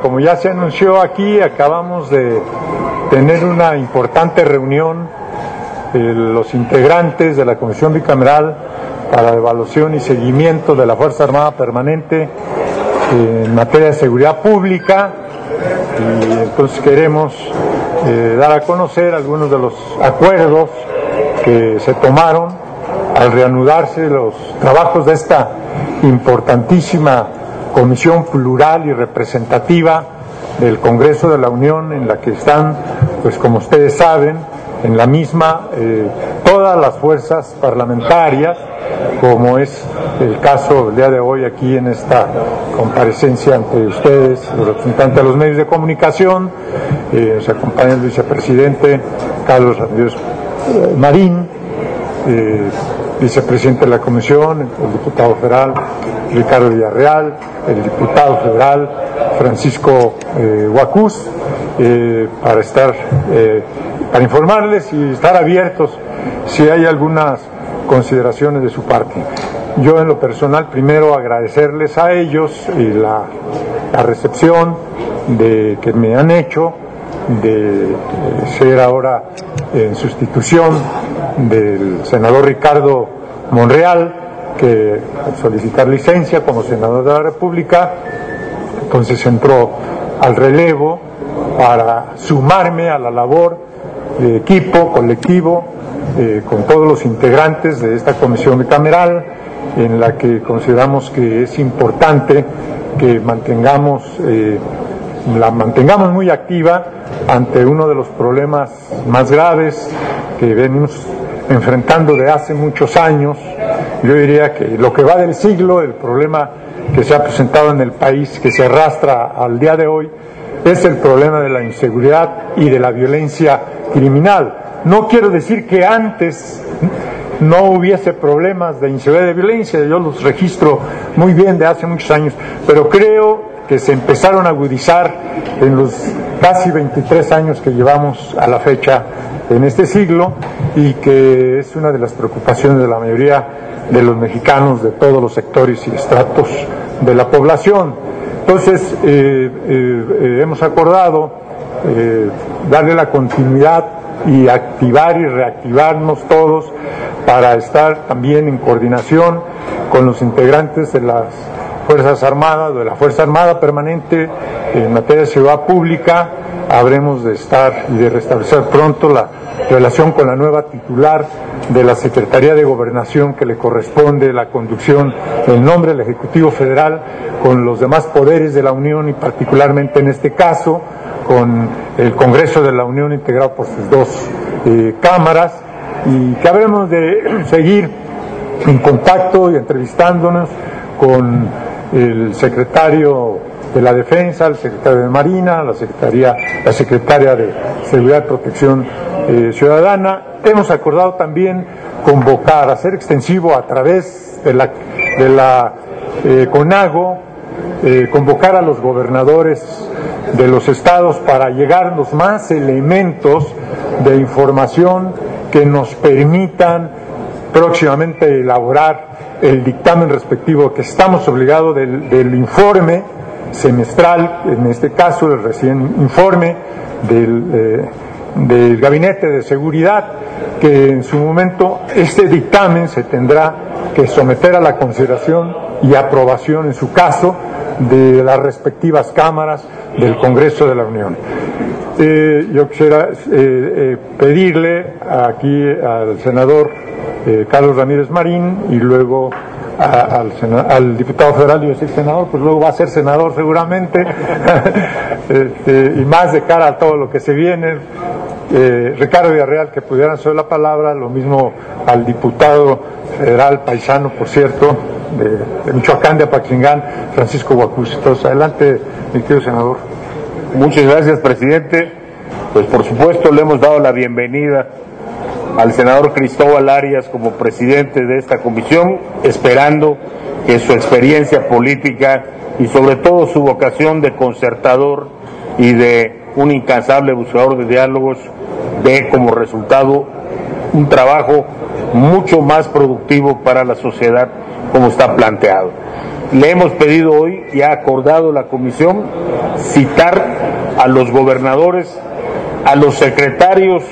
Como ya se anunció aquí, acabamos de tener una importante reunión, los integrantes de la Comisión Bicameral para la Evaluación y Seguimiento de la Fuerza Armada Permanente en materia de seguridad pública, y entonces queremos dar a conocer algunos de los acuerdos que se tomaron al reanudarse los trabajos de esta importantísima comisión plural y representativa del Congreso de la Unión, en la que están, pues como ustedes saben, en la misma todas las fuerzas parlamentarias, como es el caso del día de hoy aquí en esta comparecencia ante ustedes, los representantes de los medios de comunicación. Nos acompaña el vicepresidente Carlos Ramírez Marín, vicepresidente de la Comisión, el diputado federal Ricardo Villarreal, el diputado federal Francisco Huacús, para informarles y estar abiertos si hay algunas consideraciones de su parte. Yo, en lo personal, primero agradecerles a ellos y la recepción que me han hecho de ser ahora en sustitución del senador Ricardo Monreal, que al solicitar licencia como senador de la República, entonces entró al relevo para sumarme a la labor de equipo, colectivo, con todos los integrantes de esta comisión bicameral, en la que consideramos que es importante que la mantengamos muy activa ante uno de los problemas más graves que venimos enfrentando de hace muchos años. Yo diría que lo que va del siglo, el problema que se ha presentado en el país, que se arrastra al día de hoy, es el problema de la inseguridad y de la violencia criminal. No quiero decir que antes no hubiese problemas de inseguridad y de violencia, yo los registro muy bien de hace muchos años, pero creo que se empezaron a agudizar en los casi 23 años que llevamos a la fecha en este siglo, y que es una de las preocupaciones de la mayoría de los mexicanos, de todos los sectores y estratos de la población. Entonces, hemos acordado darle la continuidad y activar y reactivarnos todos para estar también en coordinación con los integrantes de las Fuerzas Armadas, de la Fuerza Armada Permanente en materia de seguridad pública. Habremos de estar y de restablecer pronto la relación con la nueva titular de la Secretaría de Gobernación, que le corresponde la conducción en nombre del Ejecutivo Federal con los demás poderes de la Unión, y particularmente en este caso con el Congreso de la Unión integrado por sus dos cámaras, y que habremos de seguir en contacto y entrevistándonos con el secretario de la Defensa, el secretario de Marina, la secretaria de Seguridad y Protección Ciudadana. Hemos acordado también convocar, hacer extensivo a través de la CONAGO, convocar a los gobernadores de los estados para llegarnos más elementos de información que nos permitan próximamente elaborar el dictamen respectivo, que estamos obligados del informe semestral, en este caso el recién informe del Gabinete de Seguridad, que en su momento este dictamen se tendrá que someter a la consideración y aprobación, en su caso, de las respectivas cámaras del Congreso de la Unión. Yo quisiera pedirle aquí al senador Carlos Ramírez Marín, y luego al diputado federal, yo soy senador, pues luego va a ser senador seguramente, y más de cara a todo lo que se viene, Ricardo Villarreal, que pudieran hacer la palabra, lo mismo al diputado federal paisano, por cierto, de Michoacán, de Apaxingán, Francisco Huacús. Entonces, adelante, mi querido senador. Muchas gracias, presidente. Pues por supuesto le hemos dado la bienvenida al senador Cristóbal Arias como presidente de esta comisión, esperando que su experiencia política y sobre todo su vocación de concertador y de un incansable buscador de diálogos dé como resultado un trabajo mucho más productivo para la sociedad como está planteado. le hemos pedido hoy y ha acordado la comisión citar a los gobernadores, a los secretarios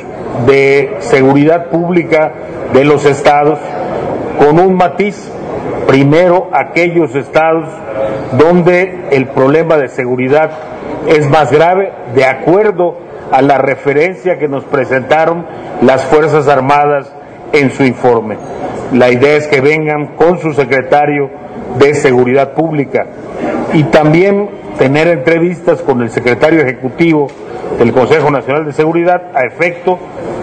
de seguridad pública de los estados, con un matiz: primero aquellos estados donde el problema de seguridad es más grave, de acuerdo a la referencia que nos presentaron las Fuerzas Armadas en su informe. La idea es que vengan con su secretario de Seguridad Pública y también tener entrevistas con el secretario ejecutivo del Consejo Nacional de Seguridad a efecto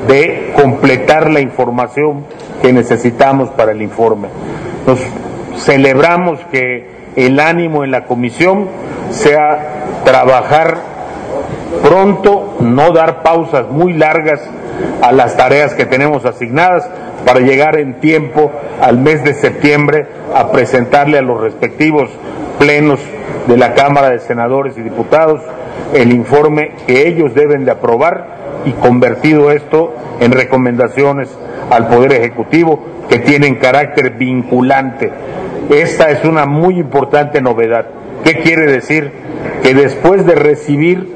de completar la información que necesitamos para el informe. Nos celebramos que el ánimo en la comisión sea trabajar pronto, no dar pausas muy largas a las tareas que tenemos asignadas, para llegar en tiempo al mes de septiembre a presentarle a los respectivos plenos de la Cámara de Senadores y Diputados el informe que ellos deben de aprobar, y convertido esto en recomendaciones al Poder Ejecutivo que tienen carácter vinculante. Esta es una muy importante novedad. ¿Qué quiere decir? Que después de recibir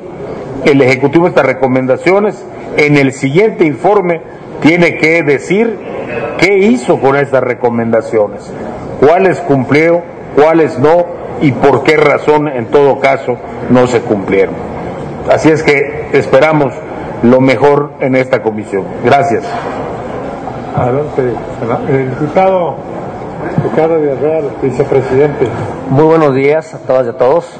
el Ejecutivo estas recomendaciones, en el siguiente informe tiene que decir qué hizo con estas recomendaciones, cuáles cumplió, cuáles no, y por qué razón en todo caso no se cumplieron. Así es que esperamos lo mejor en esta comisión. Gracias. Adelante, el diputado Ricardo Villarreal, vicepresidente. Muy buenos días a todas y a todos.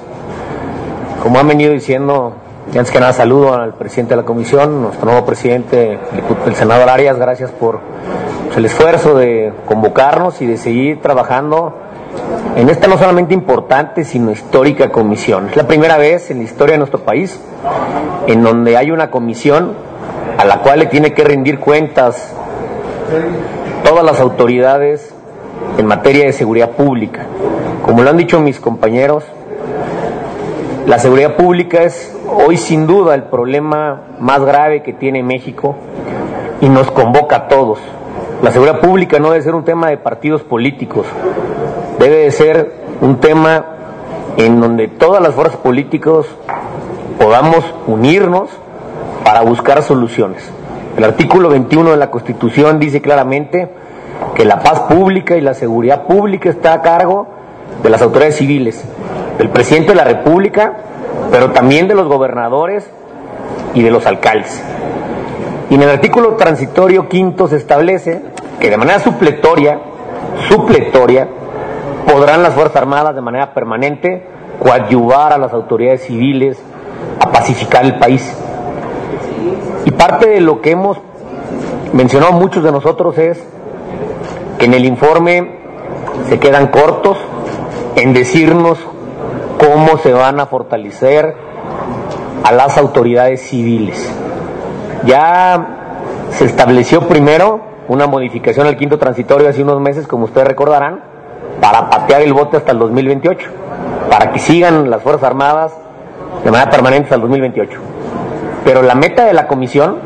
Como han venido diciendo, y antes que nada saludo al presidente de la comisión, nuestro nuevo presidente, el senador Arias. Gracias por el esfuerzo de convocarnos y de seguir trabajando en esta no solamente importante, sino histórica comisión. Es la primera vez en la historia de nuestro país en donde hay una comisión a la cual le tiene que rendir cuentas todas las autoridades en materia de seguridad pública. Como lo han dicho mis compañeros, la seguridad pública es hoy sin duda el problema más grave que tiene México y nos convoca a todos. La seguridad pública no debe ser un tema de partidos políticos, debe de ser un tema en donde todas las fuerzas políticas podamos unirnos para buscar soluciones. El artículo 21 de la Constitución dice claramente que la paz pública y la seguridad pública está a cargo de las autoridades civiles, del presidente de la República, pero también de los gobernadores y de los alcaldes. Y en el artículo transitorio quinto se establece que de manera supletoria, podrán las Fuerzas Armadas de manera permanente coadyuvar a las autoridades civiles a pacificar el país. Y parte de lo que hemos mencionado muchos de nosotros es que en el informe se quedan cortos en decirnos cómo se van a fortalecer a las autoridades civiles. Ya se estableció primero una modificación al quinto transitorio hace unos meses, como ustedes recordarán, para patear el bote hasta el 2028, para que sigan las Fuerzas Armadas de manera permanente hasta el 2028. Pero la meta de la comisión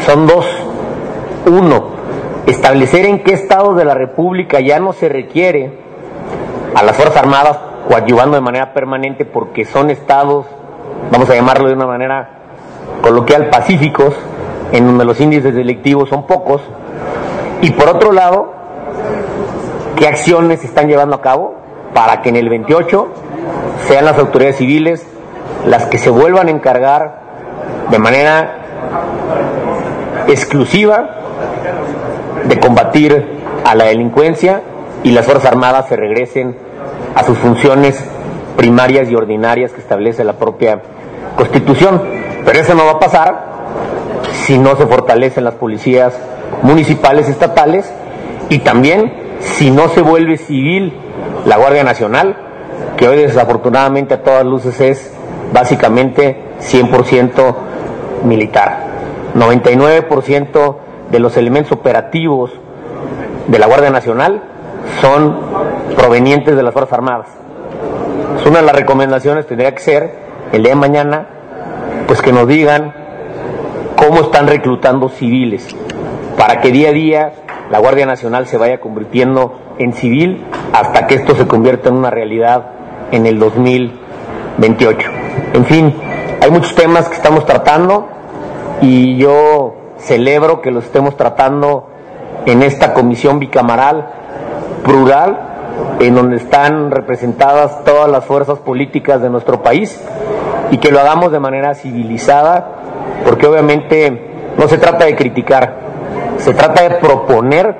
son dos. Uno, establecer en qué estados de la República ya no se requiere a las Fuerzas Armadas coadyuvando de manera permanente, porque son estados, vamos a llamarlo de una manera coloquial, pacíficos, en donde los índices delictivos son pocos. Y por otro lado, qué acciones se están llevando a cabo para que en el 28 sean las autoridades civiles las que se vuelvan a encargar de manera exclusiva de combatir a la delincuencia, y las Fuerzas Armadas se regresen a sus funciones primarias y ordinarias que establece la propia Constitución. Pero eso no va a pasar si no se fortalecen las policías municipales, estatales, y también si no se vuelve civil la Guardia Nacional, que hoy desafortunadamente a todas luces es básicamente 100% militar. 99% de los elementos operativos de la Guardia Nacional son provenientes de las Fuerzas Armadas. Pues una de las recomendaciones tendría que ser el día de mañana, pues que nos digan cómo están reclutando civiles, para que día a día la Guardia Nacional se vaya convirtiendo en civil hasta que esto se convierta en una realidad en el 2028. En fin, hay muchos temas que estamos tratando y yo celebro que los estemos tratando en esta comisión bicameral plural, en donde están representadas todas las fuerzas políticas de nuestro país, y que lo hagamos de manera civilizada, porque obviamente no se trata de criticar, se trata de proponer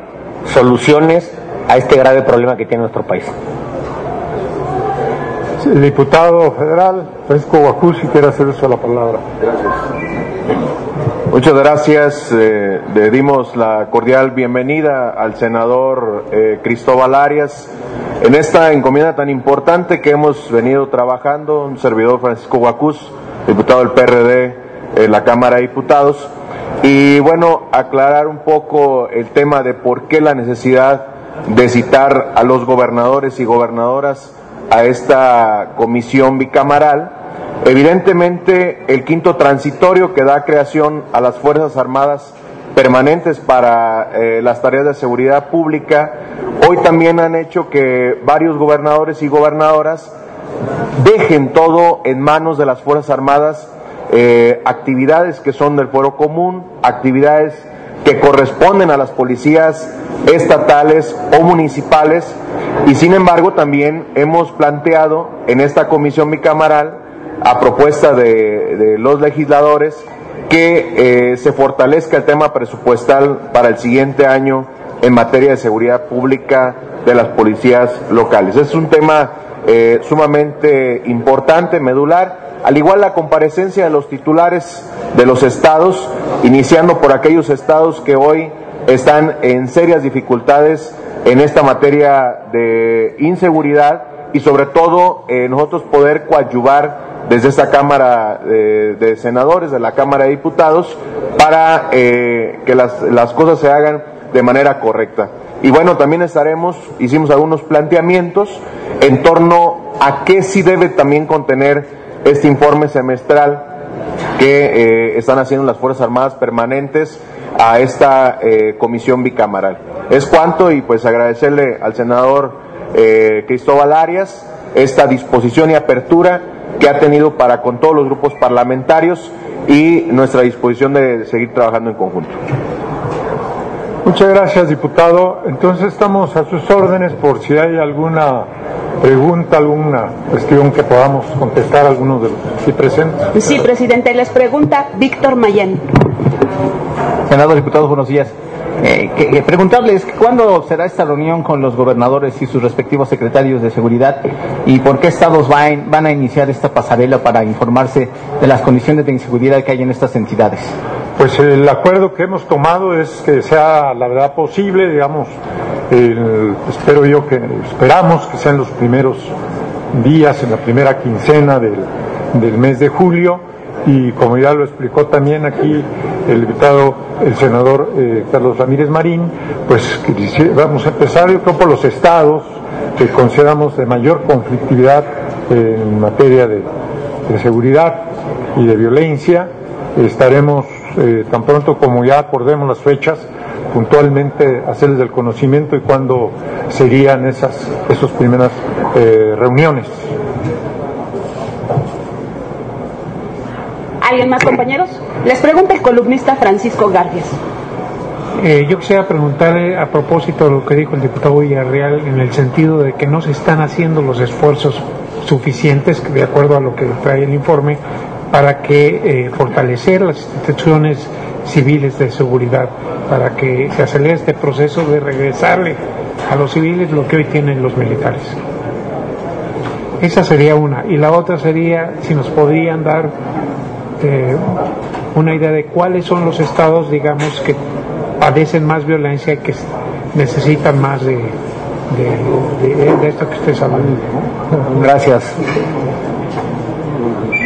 soluciones a este grave problema que tiene nuestro país. El diputado federal Francisco Guacuzzi quiere hacer uso de la palabra. Gracias. Muchas gracias. Le dimos la cordial bienvenida al senador Cristóbal Arias en esta encomienda tan importante que hemos venido trabajando. Un servidor, Francisco Guacuzzi, diputado del PRD en la Cámara de Diputados. Y bueno, aclarar un poco el tema de por qué la necesidad de citar a los gobernadores y gobernadoras a esta comisión bicameral. Evidentemente, el quinto transitorio que da creación a las Fuerzas Armadas permanentes para las tareas de seguridad pública, hoy también han hecho que varios gobernadores y gobernadoras dejen todo en manos de las Fuerzas Armadas, actividades que son del fuero común, actividades que corresponden a las policías estatales o municipales, y sin embargo también hemos planteado en esta comisión bicameral, a propuesta de los legisladores, que se fortalezca el tema presupuestal para el siguiente año en materia de seguridad pública de las policías locales. Es un tema sumamente importante, medular, al igual la comparecencia de los titulares de los estados, iniciando por aquellos estados que hoy están en serias dificultades en esta materia de inseguridad, y sobre todo nosotros poder coadyuvar desde esta Cámara de Senadores, de la Cámara de Diputados, para que las cosas se hagan de manera correcta. Y bueno, también hicimos algunos planteamientos en torno a qué sí debe también contener este informe semestral que están haciendo las Fuerzas Armadas permanentes a esta comisión bicameral. Es cuanto, y pues agradecerle al senador Cristóbal Arias esta disposición y apertura que ha tenido para con todos los grupos parlamentarios, y nuestra disposición de seguir trabajando en conjunto. Muchas gracias, diputado. Entonces estamos a sus órdenes por si hay alguna pregunta, alguna cuestión que podamos contestar a algunos de los aquí presentes. Sí, presidente, les pregunta Víctor Mayén. Senador, diputados, buenos días. Preguntarles cuándo será esta reunión con los gobernadores y sus respectivos secretarios de seguridad, y por qué estados van a iniciar esta pasarela para informarse de las condiciones de inseguridad que hay en estas entidades. Pues el acuerdo que hemos tomado es que sea la verdad posible, digamos, esperamos que sean los primeros días, en la primera quincena del mes de julio, y como ya lo explicó también aquí el senador Carlos Ramírez Marín, pues vamos a empezar, yo creo, por los estados que consideramos de mayor conflictividad en materia de seguridad y de violencia. Estaremos tan pronto como ya acordemos las fechas, puntualmente hacerles el conocimiento y cuándo serían esas primeras reuniones. ¿Alguien más, compañeros? Les pregunta el columnista Francisco Garfias. Yo quisiera preguntarle a propósito de lo que dijo el diputado Villarreal, en el sentido de que no se están haciendo los esfuerzos suficientes, de acuerdo a lo que trae el informe, para que fortalecer las instituciones civiles de seguridad, para que se acelere este proceso de regresarle a los civiles lo que hoy tienen los militares. Esa sería una. Y la otra sería si nos podrían dar una idea de cuáles son los estados, digamos, que padecen más violencia y que necesitan más de esto que ustedes hablan. Gracias.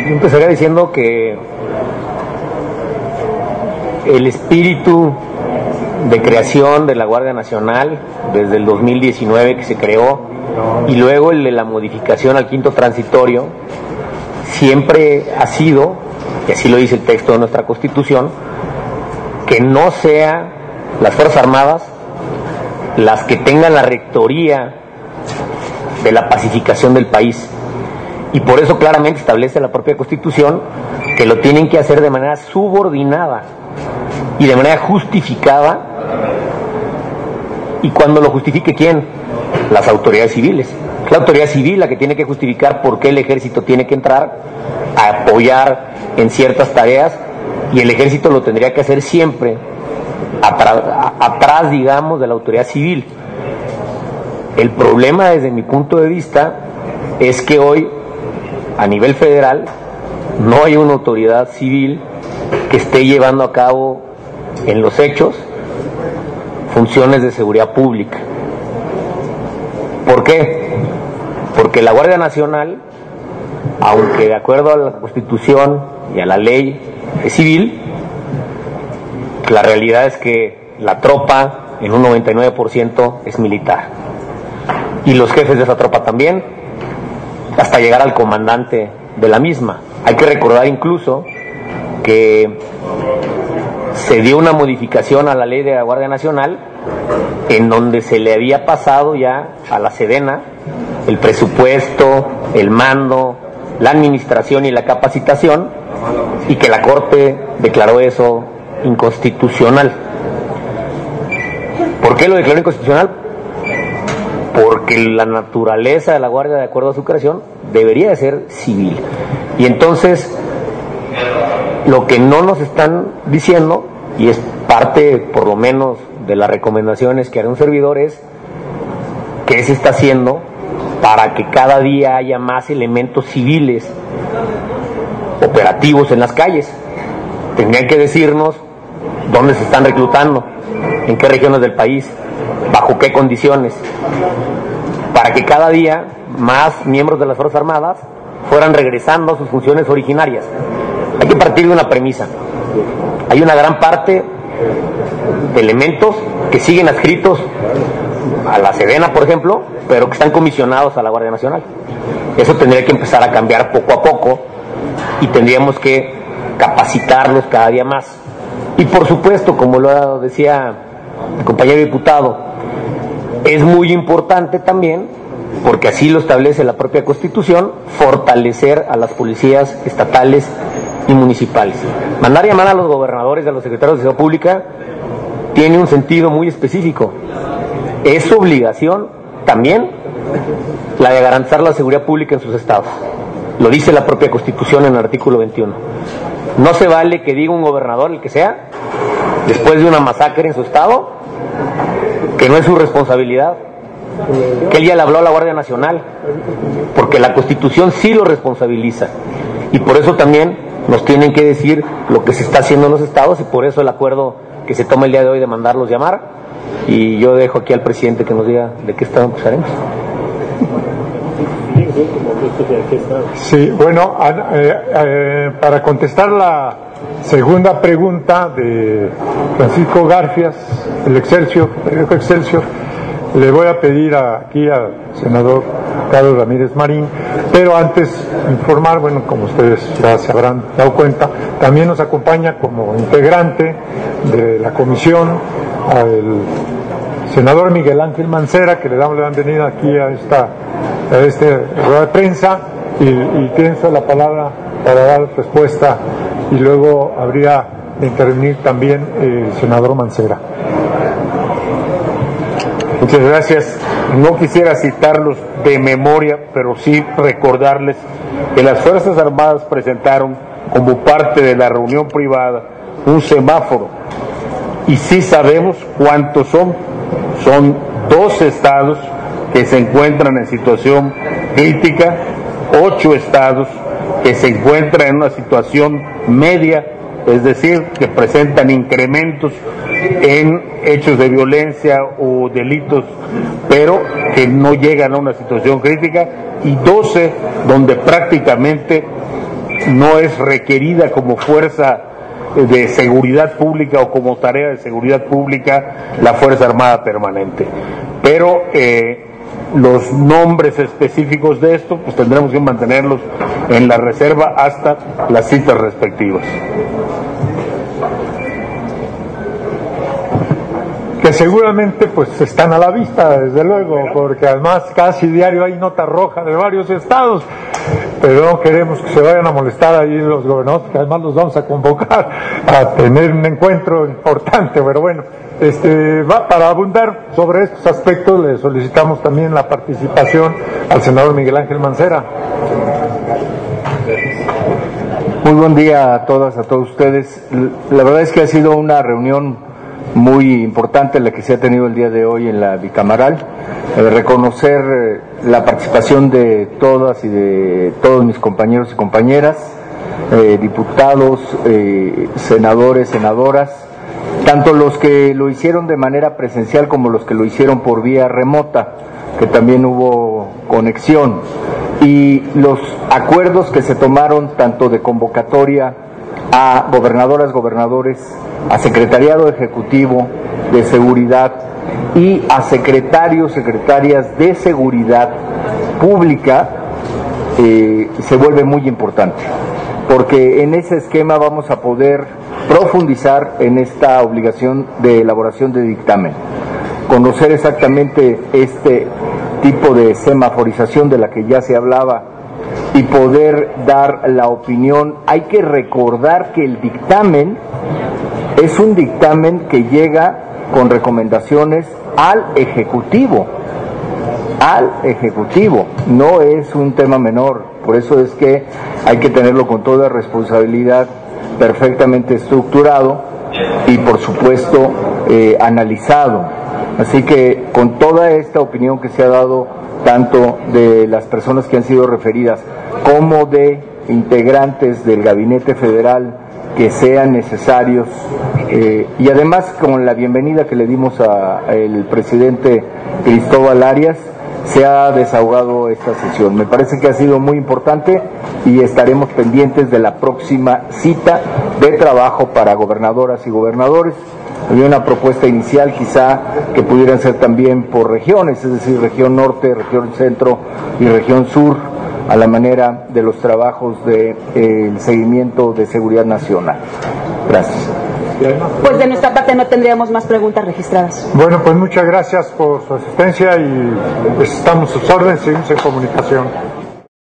Yo empezaría diciendo que el espíritu de creación de la Guardia Nacional desde el 2019 que se creó, y luego el de la modificación al quinto transitorio, siempre ha sido, y así lo dice el texto de nuestra Constitución, que no sea las Fuerzas Armadas las que tengan la rectoría de la pacificación del país. Y por eso claramente establece la propia Constitución que lo tienen que hacer de manera subordinada y de manera justificada. ¿Y cuando lo justifique quién? Las autoridades civiles. Es la autoridad civil la que tiene que justificar por qué el ejército tiene que entrar a apoyar en ciertas tareas, y el ejército lo tendría que hacer siempre atrás, digamos, de la autoridad civil. El problema, desde mi punto de vista, es que hoy, a nivel federal, no hay una autoridad civil que esté llevando a cabo en los hechos funciones de seguridad pública. ¿Por qué? Porque la Guardia Nacional, aunque de acuerdo a la Constitución y a la ley es civil, la realidad es que la tropa en un 99% es militar, y los jefes de esa tropa también, hasta llegar al comandante de la misma. Hay que recordar incluso que se dio una modificación a la ley de la Guardia Nacional en donde se le había pasado ya a la Sedena el presupuesto, el mando, la administración y la capacitación, y que la Corte declaró eso inconstitucional. ¿Por qué lo declaró inconstitucional? Porque la naturaleza de la Guardia, de acuerdo a su creación, debería de ser civil. Y entonces, lo que no nos están diciendo, y es parte, por lo menos, de las recomendaciones que hará un servidor, es qué se está haciendo para que cada día haya más elementos civiles operativos en las calles. Tendrían que decirnos dónde se están reclutando, en qué regiones del país, bajo qué condiciones, para que cada día más miembros de las Fuerzas Armadas fueran regresando a sus funciones originarias. Hay que partir de una premisa: hay una gran parte de elementos que siguen adscritos a la Sedena, por ejemplo, pero que están comisionados a la Guardia Nacional. Eso tendría que empezar a cambiar poco a poco, y tendríamos que capacitarlos cada día más. Y por supuesto, como lo decía el compañero diputado, es muy importante también, porque así lo establece la propia Constitución, fortalecer a las policías estatales y municipales. Mandar llamar a los gobernadores y a los secretarios de Seguridad Pública tiene un sentido muy específico. Es su obligación también la de garantizar la seguridad pública en sus estados. Lo dice la propia Constitución en el artículo 21. No se vale que diga un gobernador, el que sea, después de una masacre en su estado, que no es su responsabilidad, que él ya le habló a la Guardia Nacional, porque la Constitución sí lo responsabiliza, y por eso también nos tienen que decir lo que se está haciendo en los estados, y por eso el acuerdo que se toma el día de hoy de mandarlos llamar. Y yo dejo aquí al presidente que nos diga de qué estado empezaremos. Sí, bueno, para contestar la segunda pregunta de Francisco Garfias, el Excelsior, le voy a pedir aquí al senador Carlos Ramírez Marín, pero antes informar, bueno, como ustedes ya se habrán dado cuenta, también nos acompaña como integrante de la comisión al senador Miguel Ángel Mancera, que le damos la bienvenida aquí a este rueda de prensa, y tiene la palabra para dar respuesta, y luego habría de intervenir también el senador Mancera. Muchas gracias. No quisiera citarlos de memoria, pero sí recordarles que las Fuerzas Armadas presentaron como parte de la reunión privada un semáforo, y sí sabemos cuántos son. Son 2 estados que se encuentran en situación crítica, 8 estados que se encuentran en una situación media, es decir, que presentan incrementos en hechos de violencia o delitos, pero que no llegan a una situación crítica, y 12 donde prácticamente no es requerida como fuerza de seguridad pública o como tarea de seguridad pública la Fuerza Armada Permanente. Pero los nombres específicos de esto pues tendremos que mantenerlos en la reserva hasta las citas respectivas. que seguramente pues están a la vista, desde luego, porque además casi diario hay nota roja de varios estados, pero no queremos que se vayan a molestar ahí los gobernadores, que además los vamos a convocar a tener un encuentro importante, pero bueno, para abundar sobre estos aspectos le solicitamos también la participación al senador Miguel Ángel Mancera. Muy buen día a todas, a todos ustedes. La verdad es que ha sido una reunión muy importante la que se ha tenido el día de hoy en la bicameral. Reconocer la participación de todas y de todos mis compañeros y compañeras, diputados, senadores, senadoras, tanto los que lo hicieron de manera presencial como los que lo hicieron por vía remota, que también hubo conexión, y los acuerdos que se tomaron tanto de convocatoria a gobernadoras, gobernadores, a secretariado ejecutivo de seguridad y a secretarios, secretarias de seguridad pública, se vuelve muy importante, porque en ese esquema vamos a poder profundizar en esta obligación de elaboración de dictamen, conocer exactamente este tipo de semaforización de la que ya se hablaba y poder dar la opinión. Hay que recordar que el dictamen es un dictamen que llega con recomendaciones al Ejecutivo, no es un tema menor, por eso es que hay que tenerlo con toda responsabilidad, perfectamente estructurado y por supuesto analizado. Así que con toda esta opinión que se ha dado tanto de las personas que han sido referidas como de integrantes del gabinete federal que sean necesarios, y además con la bienvenida que le dimos al presidente Cristóbal Arias, se ha desahogado esta sesión. Me parece que ha sido muy importante y estaremos pendientes de la próxima cita de trabajo para gobernadoras y gobernadores. Había una propuesta inicial quizá que pudieran ser también por regiones, es decir, región norte, región centro y región sur, a la manera de los trabajos del seguimiento de seguridad nacional. Gracias. Pues de nuestra parte no tendríamos más preguntas registradas. Bueno, pues muchas gracias por su asistencia y estamos a sus órdenes, seguimos en comunicación.